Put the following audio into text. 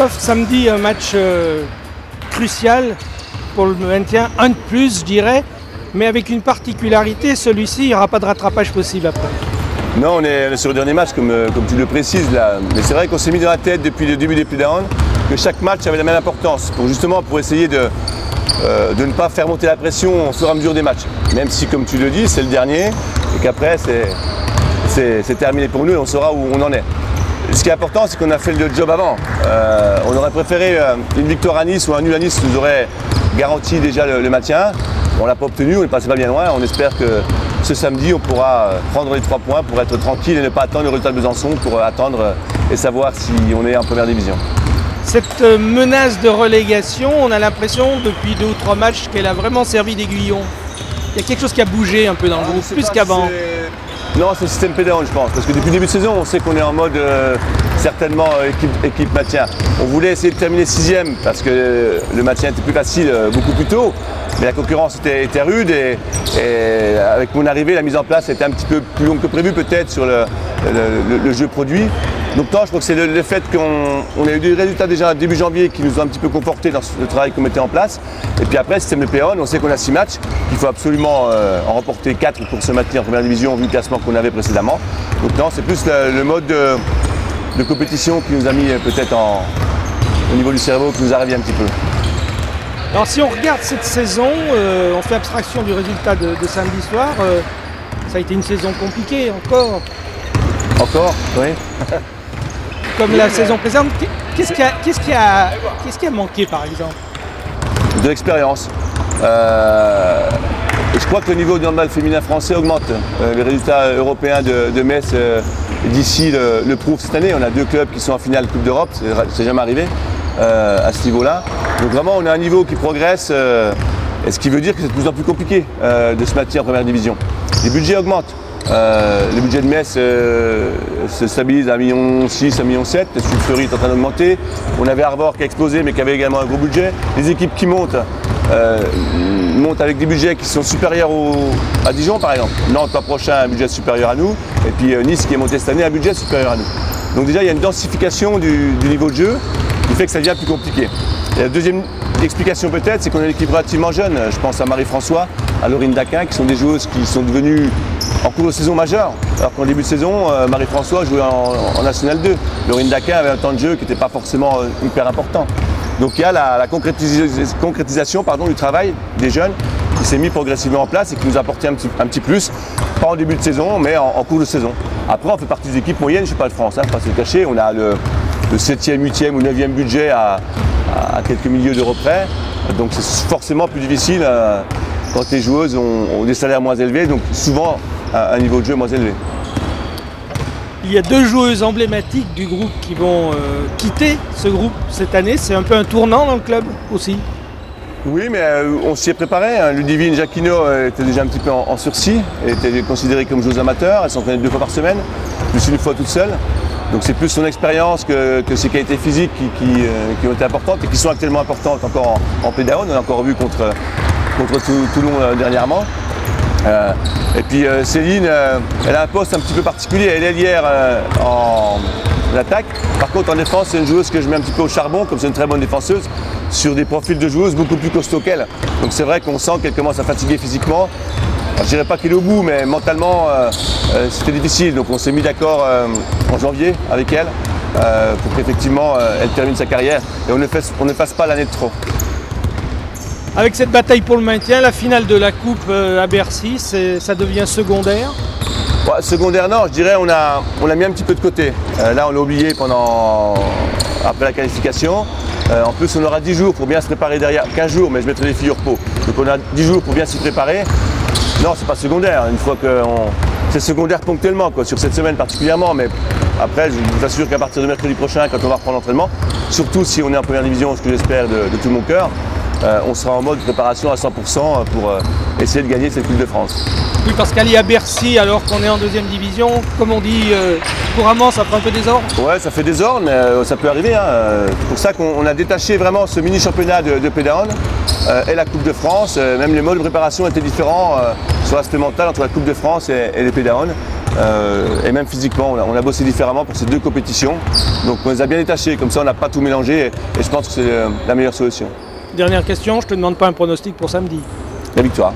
Christophe, samedi, un match crucial pour le maintien, un de plus, je dirais, mais avec une particularité, celui-ci, il n'y aura pas de rattrapage possible après. Non, on est sur le dernier match, comme tu le précises là. Mais c'est vrai qu'on s'est mis dans la tête depuis le début des playdowns que chaque match avait la même importance, pour essayer de ne pas faire monter la pression au fur et à mesure des matchs. Même si, comme tu le dis, c'est le dernier et qu'après, c'est terminé pour nous et on saura où on en est. Ce qui est important, c'est qu'on a fait le job avant. On aurait préféré une victoire à Nice ou un nul à Nice qui nous aurait garanti déjà le maintien. On ne l'a pas obtenu, on ne passait pas bien loin. On espère que ce samedi, on pourra prendre les 3 points pour être tranquille et ne pas attendre le résultat de Besançon pour attendre et savoir si on est en première division. Cette menace de relégation, on a l'impression depuis 2 ou 3 matchs qu'elle a vraiment servi d'aiguillon. Il y a quelque chose qui a bougé un peu dans le groupe, plus qu'avant. Non, c'est le système playdowns, je pense, parce que depuis le début de saison, on sait qu'on est en mode certainement équipe maintien. On voulait essayer de terminer 6e parce que le maintien était plus facile beaucoup plus tôt, mais la concurrence était rude et avec mon arrivée, la mise en place était un petit peu plus longue que prévu peut-être sur le jeu produit. Donc non, je crois que c'est le fait qu'on a eu des résultats déjà début janvier qui nous ont un petit peu confortés dans le travail qu'on mettait en place. Et puis après, le système de play-on, on sait qu'on a 6 matchs, qu'il faut absolument en remporter 4 pour se maintenir en première division vu le classement qu'on avait précédemment. Donc non, c'est plus le mode de compétition qui nous a mis peut-être au niveau du cerveau, qui nous a ravi un petit peu. Alors si on regarde cette saison, on fait abstraction du résultat de samedi soir, ça a été une saison compliquée encore. Encore, oui. Comme la saison précédente, qu'est-ce qui a manqué par exemple? De l'expérience. Et je crois que le niveau du handball féminin français augmente. Les résultats européens de Metz d'ici le prouvent cette année. On a 2 clubs qui sont en finale Coupe d'Europe, c'est jamais arrivé à ce niveau-là. Donc vraiment on a un niveau qui progresse, et ce qui veut dire que c'est de plus en plus compliqué de se maintenir en première division. Les budgets augmentent. Le budget de Metz se stabilise à 1,6 million, 1,7 million. Le Sulfury est en train d'augmenter. On avait Arvor qui a explosé mais qui avait également un gros budget. Les équipes qui montent avec des budgets qui sont supérieurs à Dijon par exemple. Nantes l'an prochain a un budget supérieur à nous. Et puis Nice qui est monté cette année a un budget supérieur à nous. Donc déjà il y a une densification du niveau de jeu qui fait que ça devient plus compliqué. Et la deuxième explication peut-être, c'est qu'on a une équipe relativement jeune. Je pense à Marie-François, à Laurine Daquin, qui sont des joueuses qui sont devenues en cours de saison majeure. Alors qu'en début de saison, Marie-François jouait en National 2. Laurine Daquin avait un temps de jeu qui n'était pas forcément hyper important. Donc il y a la concrétisation du travail des jeunes qui s'est mis progressivement en place et qui nous a apporté un petit plus, pas en début de saison, mais en cours de saison. Après, on fait partie des équipes moyennes chez Pas de France, pas se le cacher. On a le 7e, 8e ou 9e budget à quelques milliers d'euros près. Donc c'est forcément plus difficile quand les joueuses ont des salaires moins élevés, donc souvent un niveau de jeu moins élevé. Il y a 2 joueuses emblématiques du groupe qui vont quitter ce groupe cette année. C'est un peu un tournant dans le club aussi. Oui, mais on s'y est préparé. Ludivine Jacquinot était déjà un petit peu en sursis. Elle était considérée comme joueuse amateur. Elle s'entraînait 2 fois par semaine, plus une fois toute seule. Donc c'est plus son expérience que ses qualités physiques qui ont été importantes et qui sont actuellement importantes encore en play-down. On a encore vu contre Toulon dernièrement. Et puis Céline, elle a un poste un petit peu particulier. Elle est ailière en attaque. Par contre en défense, c'est une joueuse que je mets un petit peu au charbon, comme c'est une très bonne défenseuse, sur des profils de joueuses beaucoup plus costauds qu'elle. Donc c'est vrai qu'on sent qu'elle commence à fatiguer physiquement. Je ne dirais pas qu'elle est au bout, mais mentalement c'était difficile. Donc on s'est mis d'accord en janvier avec elle pour qu'effectivement elle termine sa carrière et on ne fasse pas l'année de trop. Avec cette bataille pour le maintien, la finale de la Coupe à Bercy, ça devient secondaire? Ouais, secondaire non, je dirais on a mis un petit peu de côté. Là on l'a oublié après la qualification. En plus on aura 10 jours pour bien se préparer derrière, 15 jours mais je mettrai les filles au repos. Donc on a 10 jours pour bien s'y préparer. Non, c'est pas secondaire, une fois que c'est secondaire ponctuellement, sur cette semaine particulièrement, mais après je vous assure qu'à partir de mercredi prochain, quand on va reprendre l'entraînement, surtout si on est en première division, ce que j'espère de tout mon cœur, on sera en mode préparation à 100% pour essayer de gagner cette Coupe de France. Oui, parce qu'aller à Bercy alors qu'on est en 2e division, comme on dit couramment, ça prend un peu désordre? Ouais, ça fait désordre, mais ça peut arriver. C'est pour ça qu'on a détaché vraiment ce mini-championnat de play-down et la Coupe de France. Même les modes de préparation étaient différents sur l'aspect mental entre la Coupe de France et les play-down. et même physiquement, on a bossé différemment pour ces deux compétitions. Donc on les a bien détachés, comme ça on n'a pas tout mélangé et je pense que c'est la meilleure solution. Dernière question, je ne te demande pas un pronostic pour samedi. La victoire.